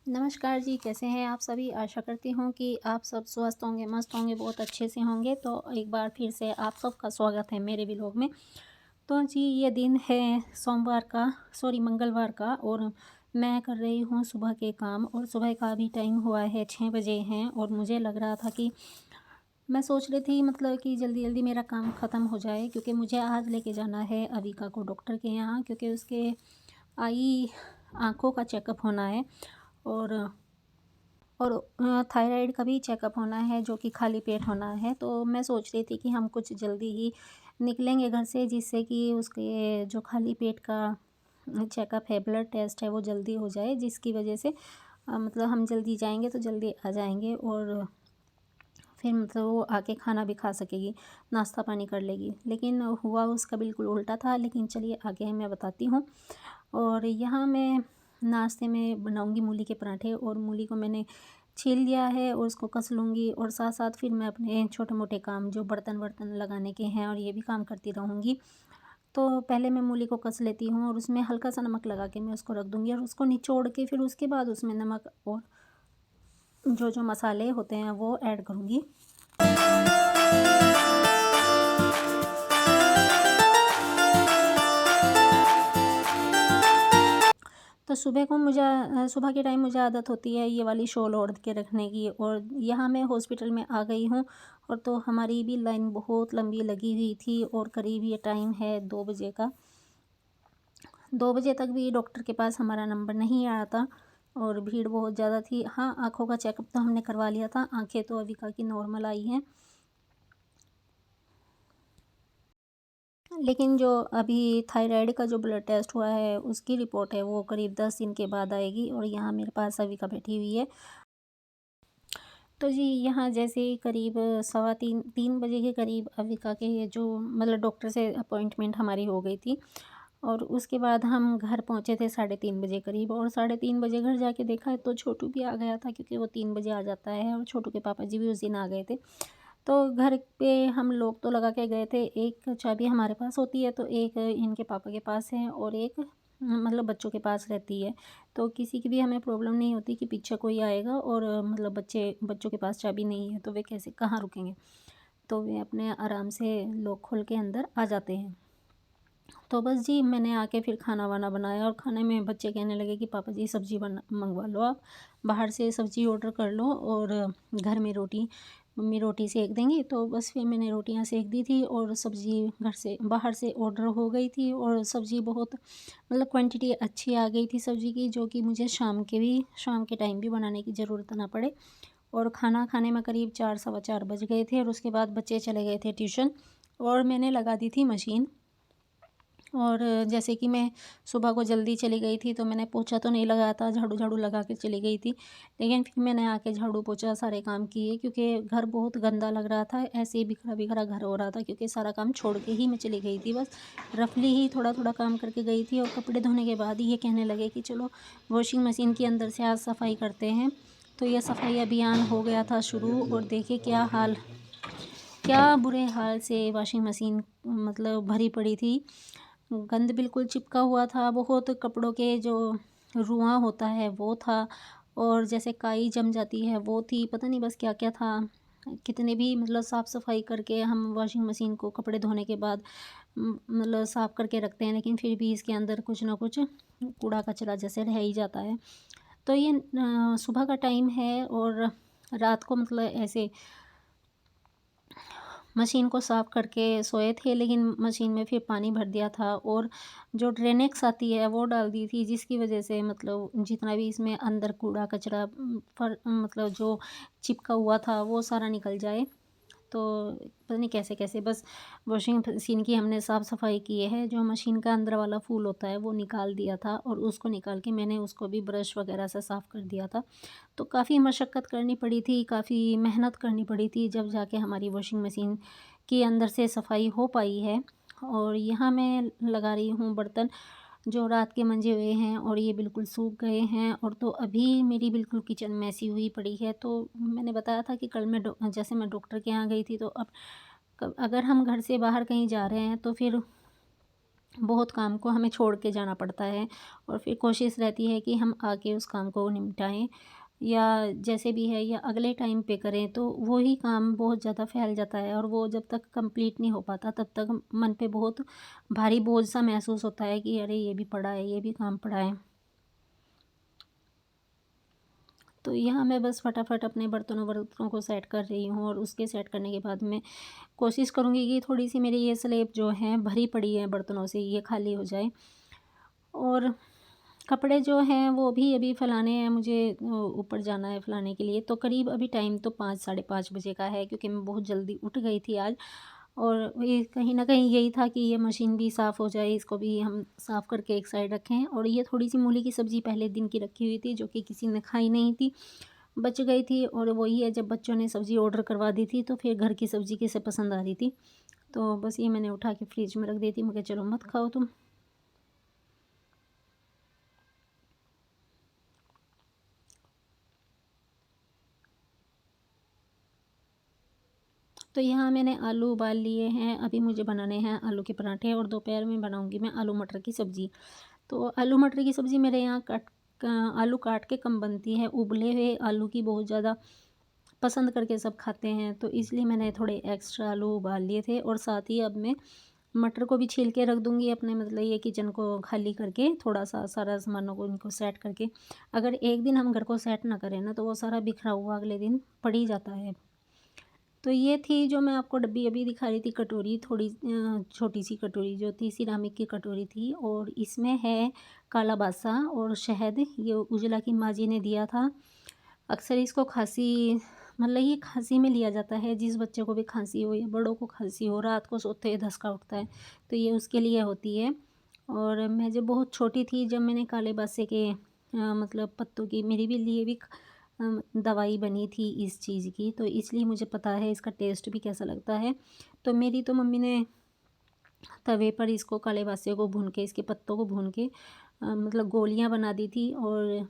नमस्कार जी, कैसे हैं आप सभी? आशा करती हूँ कि आप सब स्वस्थ होंगे, मस्त होंगे, बहुत अच्छे से होंगे। तो एक बार फिर से आप सबका स्वागत है मेरे व्लॉग में। तो जी, ये दिन है सोमवार का, सॉरी मंगलवार का, और मैं कर रही हूँ सुबह के काम। और सुबह का अभी टाइम हुआ है 6 बजे हैं, और मुझे लग रहा था कि मैं सोच रही थी मतलब कि जल्दी-जल्दी मेरा काम ख़त्म हो जाए, क्योंकि मुझे आज लेके जाना है अविका को डॉक्टर के यहाँ, क्योंकि उसके आई आँखों का चेकअप होना है। और थायराइड का भी चेकअप होना है, जो कि खाली पेट होना है। तो मैं सोच रही थी कि हम कुछ जल्दी ही निकलेंगे घर से, जिससे कि उसके जो खाली पेट का चेकअप है, ब्लड टेस्ट है, वो जल्दी हो जाए, जिसकी वजह से मतलब हम जल्दी जाएँगे तो जल्दी आ जाएँगे। और फिर मतलब वो आके खाना भी खा सकेगी, नाश्ता पानी कर लेगी। लेकिन हुआ उसका बिल्कुल उल्टा था। लेकिन चलिए आगे मैं बताती हूँ। और यहाँ मैं नाश्ते में बनाऊँगी मूली के पराठे, और मूली को मैंने छील लिया है और उसको कस लूँगी, और साथ-साथ फिर मैं अपने छोटे-मोटे काम जो बर्तन-वर्तन लगाने के हैं और ये भी काम करती रहूँगी। तो पहले मैं मूली को कस लेती हूँ, और उसमें हल्का-सा नमक लगा के मैं उसको रख दूँगी, और उसको निचोड़ के फिर उसके बाद उसमें नमक और जो-जो मसाले होते हैं वो ऐड करूँगी। तो सुबह को मुझे सुबह के टाइम मुझे आदत होती है ये वाली शॉल ओढ़ के रखने की। और यहाँ मैं हॉस्पिटल में आ गई हूँ, और तो हमारी भी लाइन बहुत लंबी लगी हुई थी, और करीब ये टाइम है 2 बजे का। 2 बजे तक भी डॉक्टर के पास हमारा नंबर नहीं आया था, और भीड़ बहुत ज़्यादा थी। हाँ, आँखों का चेकअप तो हमने करवा लिया था, आँखें तो अविका की नॉर्मल आई हैं। लेकिन जो अभी थायराइड का जो ब्लड टेस्ट हुआ है, उसकी रिपोर्ट है वो करीब 10 दिन के बाद आएगी, और यहाँ मेरे पास अविका बैठी हुई है। तो जी, यहाँ जैसे ही करीब सवा 3 बजे के करीब अविका के ये जो मतलब डॉक्टर से अपॉइंटमेंट हमारी हो गई थी। और उसके बाद हम घर पहुँचे थे 3:30 बजे करीब, और 3:30 बजे घर जाके देखा तो छोटू भी आ गया था, क्योंकि वो 3 बजे आ जाता है, और छोटू के पापा जी भी उस दिन आ गए थे। तो घर पे हम लोग तो लगा के गए थे, एक चाबी हमारे पास होती है, तो एक इनके पापा के पास है, और एक मतलब बच्चों के पास रहती है। तो किसी की भी हमें प्रॉब्लम नहीं होती कि पीछे कोई आएगा, और मतलब बच्चों के पास चाबी नहीं है तो वे कैसे कहाँ रुकेंगे। तो वे अपने आराम से लॉक खोल के अंदर आ जाते हैं। तो बस जी, मैंने आके फिर खाना वाना बनाया, और खाने में बच्चे कहने लगे कि पापा जी सब्ज़ी बना मंगवा लो आप, बाहर से सब्ज़ी ऑर्डर कर लो, और घर में रोटी मम्मी रोटी सेक देंगी। तो बस फिर मैंने रोटियां सेक दी थी, और सब्ज़ी घर से बाहर से ऑर्डर हो गई थी, और सब्ज़ी बहुत मतलब क्वांटिटी अच्छी आ गई थी सब्ज़ी की, जो कि मुझे शाम के टाइम भी बनाने की ज़रूरत ना पड़े। और खाना खाने में करीब 4 सवा 4 बज गए थे, और उसके बाद बच्चे चले गए थे ट्यूशन, और मैंने लगा दी थी मशीन। और जैसे कि मैं सुबह को जल्दी चली गई थी, तो मैंने पोछा तो नहीं लगाया था, झाड़ू-झाड़ू लगा के चली गई थी। लेकिन फिर मैंने आके झाड़ू-पोछा सारे काम किए, क्योंकि घर बहुत गंदा लग रहा था। ऐसे ही बिखरा-बिखरा घर हो रहा था, क्योंकि सारा काम छोड़ के ही मैं चली गई थी। बस रफ़ली ही थोड़ा-थोड़ा काम करके गई थी, और कपड़े धोने के बाद ही ये कहने लगे कि चलो वॉशिंग मशीन के अंदर से आज सफाई करते हैं। तो ये सफाई अभियान हो गया था शुरू, और देखिए क्या बुरे हाल से वॉशिंग मशीन मतलब भरी पड़ी थी। गंद बिल्कुल चिपका हुआ था, बहुत कपड़ों के जो रुआँ होता है वो था, और जैसे काई जम जाती है वो थी, पता नहीं बस क्या-क्या था। कितने भी मतलब साफ़-सफ़ाई करके हम वॉशिंग मशीन को कपड़े धोने के बाद मतलब साफ़ करके रखते हैं, लेकिन फिर भी इसके अंदर कुछ ना कुछ कूड़ा-कचरा जैसे रह ही जाता है। तो ये सुबह का टाइम है, और रात को मतलब ऐसे मशीन को साफ़ करके सोए थे, लेकिन मशीन में फिर पानी भर दिया था, और जो ड्रेनेक्स आती है वो डाल दी थी, जिसकी वजह से मतलब जितना भी इसमें अंदर कूड़ा कचरा मतलब जो चिपका हुआ था वो सारा निकल जाए। तो पता नहीं कैसे-कैसे बस वॉशिंग मशीन की हमने साफ़-सफ़ाई की है। जो मशीन का अंदर वाला फूल होता है वो निकाल दिया था, और उसको निकाल के मैंने उसको भी ब्रश वग़ैरह से साफ़ कर दिया था। तो काफ़ी मशक्क़त करनी पड़ी थी, काफ़ी मेहनत करनी पड़ी थी, जब जाके हमारी वॉशिंग मशीन की अंदर से सफाई हो पाई है। और यहाँ मैं लगा रही हूँ बर्तन, जो रात के मंजे हुए हैं, और ये बिल्कुल सूख गए हैं, और तो अभी मेरी बिल्कुल किचन मैसी हुई पड़ी है। तो मैंने बताया था कि कल मैं जैसे मैं डॉक्टर के यहाँ गई थी, तो अब अगर हम घर से बाहर कहीं जा रहे हैं तो फिर बहुत काम को हमें छोड़ के जाना पड़ता है और फिर कोशिश रहती है कि हम आके उस काम को निपटाएं या जैसे भी है या अगले टाइम पे करें, तो वो ही काम बहुत ज़्यादा फैल जाता है और वो जब तक कंप्लीट नहीं हो पाता तब तक मन पे बहुत भारी बोझ सा महसूस होता है कि अरे ये भी पड़ा है, ये भी काम पड़ा है। तो यहाँ मैं बस फटाफट अपने बर्तनों वर्तनों को सेट कर रही हूँ और उसके सेट करने के बाद मैं कोशिश करूँगी कि थोड़ी सी मेरी ये स्लेब जो है भरी पड़ी है बर्तनों से, ये खाली हो जाए। और कपड़े जो हैं वो भी अभी फैलाने हैं मुझे, ऊपर जाना है फैलाने के लिए। तो करीब अभी टाइम तो 5 साढ़े 5 बजे का है, क्योंकि मैं बहुत जल्दी उठ गई थी आज। और ये कहीं न कहीं यही था कि ये मशीन भी साफ़ हो जाए, इसको भी हम साफ़ करके एक साइड रखें। और ये थोड़ी-सी मूली की सब्ज़ी पहले दिन की रखी हुई थी, जो कि किसी ने खाई नहीं थी, बच गई थी। और वही है, जब बच्चों ने सब्ज़ी ऑर्डर करवा दी थी तो फिर घर की सब्ज़ी किसे पसंद आ रही थी। तो बस ये मैंने उठा के फ्रिज में रख दी थी, मैं कहा चलो मत खाओ तुम। तो यहाँ मैंने आलू उबाल लिए हैं, अभी मुझे बनाने हैं आलू के पराठे और दोपहर में बनाऊँगी मैं आलू मटर की सब्ज़ी। तो आलू मटर की सब्ज़ी मेरे यहाँ आलू काट के कम बनती है, उबले हुए आलू की बहुत ज़्यादा पसंद करके सब खाते हैं, तो इसलिए मैंने थोड़े एक्स्ट्रा आलू उबाल लिए थे। और साथ ही अब मैं मटर को भी छील के रख दूँगी अपने, मतलब ये किचन को खाली करके थोड़ा-सा सारा सामानों को इनको सेट करके। अगर एक दिन हम घर को सेट ना करें ना, तो वो सारा बिखरा हुआ अगले दिन पड़ ही जाता है। तो ये थी जो मैं आपको डब्बी अभी दिखा रही थी कटोरी, थोड़ी छोटी सी कटोरी जो थी, सिरामिक की कटोरी थी। और इसमें है काला बासा और शहद, ये उजला की माँ जी ने दिया था। अक्सर इसको खांसी, मतलब ये खांसी में लिया जाता है, जिस बच्चे को भी खांसी हो या बड़ों को खांसी हो, रात को सोते हुए धसका उठता है, तो ये उसके लिए होती है। और मैं जब बहुत छोटी थी, जब मैंने काले बासे के मतलब पत्तों की मेरे भी लिए भी दवाई बनी थी इस चीज़ की, तो इसलिए मुझे पता है इसका टेस्ट भी कैसा लगता है। तो मेरी तो मम्मी ने तवे पर इसको काले बासे को भून के, इसके पत्तों को भून के मतलब गोलियां बना दी थी। और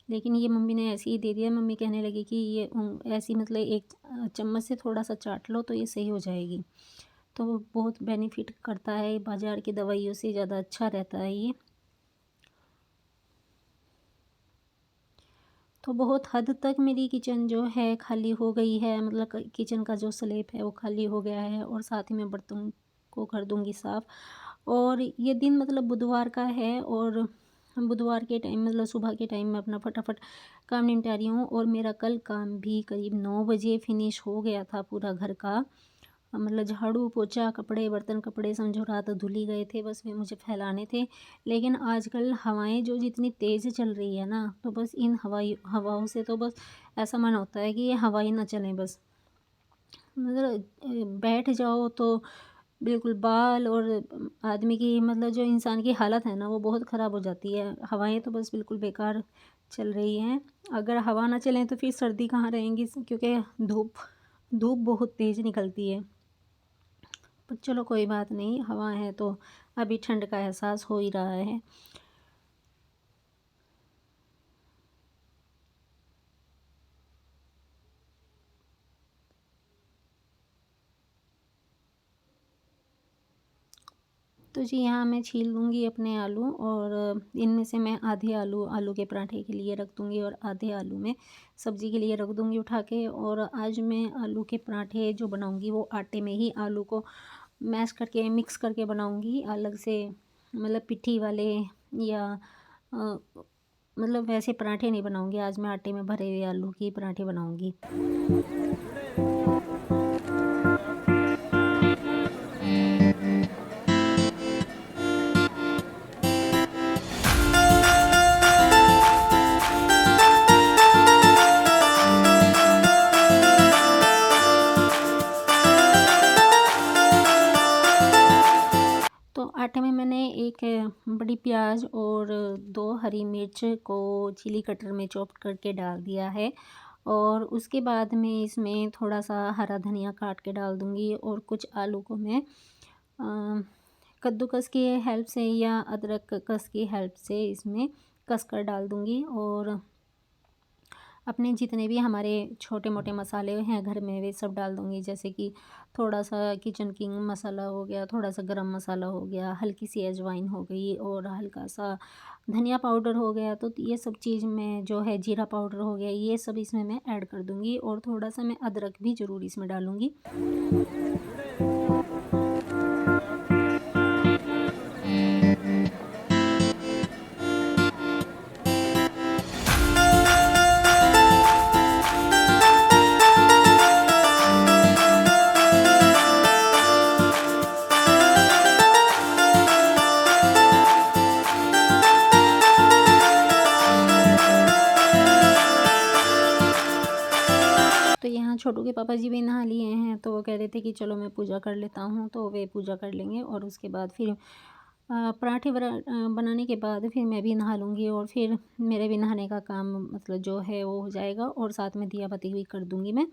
लेकिन ये मम्मी ने ऐसे ही दे दिया। मम्मी कहने लगी कि ये ऐसी मतलब एक चम्मच से थोड़ा सा चाट लो तो ये सही हो जाएगी। तो वो बहुत बेनिफिट करता है, बाज़ार की दवाइयों से ज़्यादा अच्छा रहता है ये। तो बहुत हद तक मेरी किचन जो है खाली हो गई है, मतलब किचन का जो स्लैब है वो खाली हो गया है। और साथ ही मैं बर्तन को कर दूंगी साफ़। और ये दिन मतलब बुधवार का है, और बुधवार के टाइम मतलब सुबह के टाइम में अपना फटाफट काम निपटा रही हूँ। और मेरा कल काम भी करीब 9 बजे फिनिश हो गया था पूरा घर का, मतलब झाड़ू पोछा कपड़े बर्तन, कपड़े समझो रात धुल ही गए थे, बस वे मुझे फैलाने थे। लेकिन आजकल हवाएं जो जितनी तेज़ चल रही है ना, तो बस इन हवाओं से तो बस ऐसा मन होता है कि ये हवाएं ना चलें बस। मतलब बैठ जाओ तो बिल्कुल बाल और आदमी की, मतलब जो इंसान की हालत है ना, वो बहुत ख़राब हो जाती है। हवाएं तो बस बिल्कुल बेकार चल रही हैं। अगर हवा ना चलें तो फिर सर्दी कहाँ रहेंगी, क्योंकि धूप धूप बहुत तेज़ निकलती है। पर चलो कोई बात नहीं, हवा है तो अभी ठंड का एहसास हो ही रहा है। तो जी यहाँ मैं छील लूँगी अपने आलू, और इनमें से मैं आधे आलू आलू के पराठे के लिए रख दूँगी और आधे आलू मैं सब्ज़ी के लिए रख दूँगी उठा के। और आज मैं आलू के पराठे जो बनाऊँगी वो आटे में ही आलू को मैश करके मिक्स करके बनाऊँगी, अलग से मतलब पिट्ठी वाले या मतलब वैसे पराठे नहीं बनाऊँगी। आज मैं आटे में भरे हुए आलू की पराठे बनाऊँगी। तो आटे में मैंने एक बड़ी प्याज और 2 हरी मिर्च को चिली कटर में चॉप करके डाल दिया है। और उसके बाद मैं इसमें थोड़ा सा हरा धनिया काट के डाल दूँगी, और कुछ आलू को मैं कद्दूकस की हेल्प से या अदरक कस की हेल्प से इसमें कस कर डाल दूँगी। और अपने जितने भी हमारे छोटे मोटे मसाले हैं घर में वे सब डाल दूँगी। जैसे कि थोड़ा सा किचन किंग मसाला हो गया, थोड़ा सा गरम मसाला हो गया, हल्की सी अजवाइन हो गई और हल्का सा धनिया पाउडर हो गया। तो ये सब चीज़ मैं जो है, जीरा पाउडर हो गया, ये सब इसमें मैं ऐड कर दूँगी और थोड़ा सा मैं अदरक भी ज़रूर इसमें डालूँगी। तो यहाँ छोटू के पापा जी भी नहा लिए हैं, तो वो कह रहे थे कि चलो मैं पूजा कर लेता हूँ, तो वे पूजा कर लेंगे और उसके बाद फिर पराठे बनाने के बाद फिर मैं भी नहा लूँगी और फिर मेरे भी नहाने का काम मतलब जो है वो हो जाएगा और साथ में दिया बत्ती भी कर दूँगी मैं।